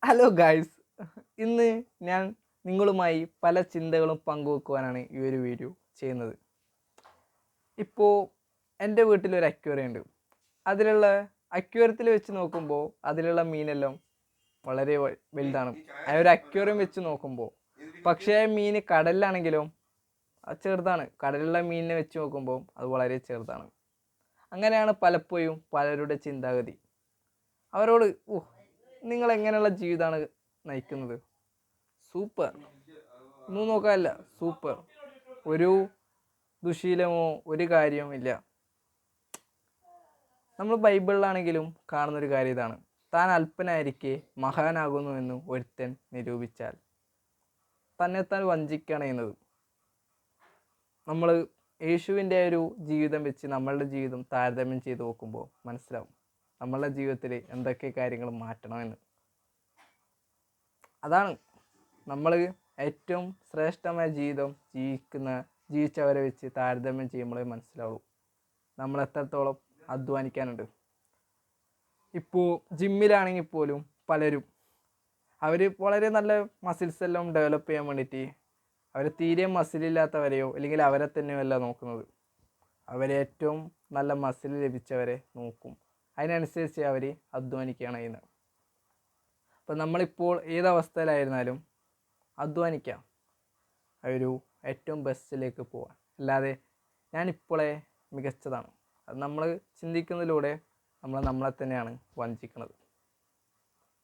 Hello guys, ഇന്ന് ഞാൻ നിങ്ങളുമായി പല ചിന്തകളും പങ്കുവെക്കുവാനാണ് ഈ ഒരു വീഡിയോ ചെയ്യുന്നത്. ഇപ്പോൾ എൻ്റെ വീട്ടിലൊരു അക്വേറിയം ഉണ്ട്. അതിലുള്ള അക്വേറിയത്തിൽ വെച്ച് നോക്കുമ്പോൾ അതിലുള്ള മീനെല്ലാം വളരെ വലുതാണ്. ആ ഒരു അക്വേറിയം വെച്ച് നോക്കുമ്പോൾ പക്ഷേ മീൻ കടലിലാണെങ്കിലും അത് ചെറുതാണ്. കടലിലുള്ള മീനിനെ വെച്ച് നോക്കുമ്പോൾ അത് വളരെ ചെറുതാണ്. അങ്ങനെയാണ് പലപ്പോഴും പലരുടെ ചിന്താഗതി. അവരോട് നിങ്ങൾ എങ്ങനെയുള്ള ജീവിതമാണ് നയിക്കുന്നത്? സൂപ്പർ, ഒന്നും നോക്കാനില്ല, സൂപ്പർ, ഒരു ദുശീലമോ ഒരു കാര്യവും ഇല്ല. നമ്മൾ ബൈബിളിലാണെങ്കിലും കാണുന്നൊരു കാര്യം ഇതാണ്: താൻ അല്പനായിരിക്കെ മഹാനാകുന്നു എന്ന് ഒരുത്തൻ നിരൂപിച്ചാൽ തന്നെത്താൻ വഞ്ചിക്കുകയാണ് ചെയ്യുന്നത്. നമ്മൾ യേശുവിൻ്റെ ഒരു ജീവിതം വെച്ച് നമ്മളുടെ ജീവിതം താരതമ്യം ചെയ്ത് നോക്കുമ്പോൾ മനസ്സിലാവും നമ്മളുടെ ജീവിതത്തിൽ എന്തൊക്കെ കാര്യങ്ങൾ മാറ്റണമെന്ന്. അതാണ് നമ്മൾ ഏറ്റവും ശ്രേഷ്ഠമായ ജീവിതം ജീവിച്ചവരെ വെച്ച് താരതമ്യം ചെയ്യുമ്പോഴേ മനസ്സിലാവുള്ളൂ നമ്മൾ എത്രത്തോളം അധ്വാനിക്കാനുണ്ട്. ഇപ്പോൾ ജിമ്മിലാണെങ്കിൽ പോലും പലരും അവർ വളരെ നല്ല മസിൽസ് എല്ലാം ഡെവലപ്പ് ചെയ്യാൻ വേണ്ടിയിട്ട് അവർ തീരെ മസിലില്ലാത്തവരെയോ അല്ലെങ്കിൽ അവരെ തന്നെയോ അല്ല നോക്കുന്നത്. അവരേറ്റവും നല്ല മസിൽ ലഭിച്ചവരെ നോക്കും. അതിനനുസരിച്ച് അവർ അധ്വാനിക്കുകയാണ് ചെയ്യുന്നത്. അപ്പം നമ്മളിപ്പോൾ ഏതവസ്ഥയിലായിരുന്നാലും അധ്വാനിക്കാം, ഒരു ഏറ്റവും ബെസ്റ്റിലേക്ക് പോവാൻ. അല്ലാതെ ഞാനിപ്പോഴേ മികച്ചതാണ്, അത് നമ്മൾ ചിന്തിക്കുന്നതിലൂടെ നമ്മളെ തന്നെയാണ് വഞ്ചിക്കുന്നത്.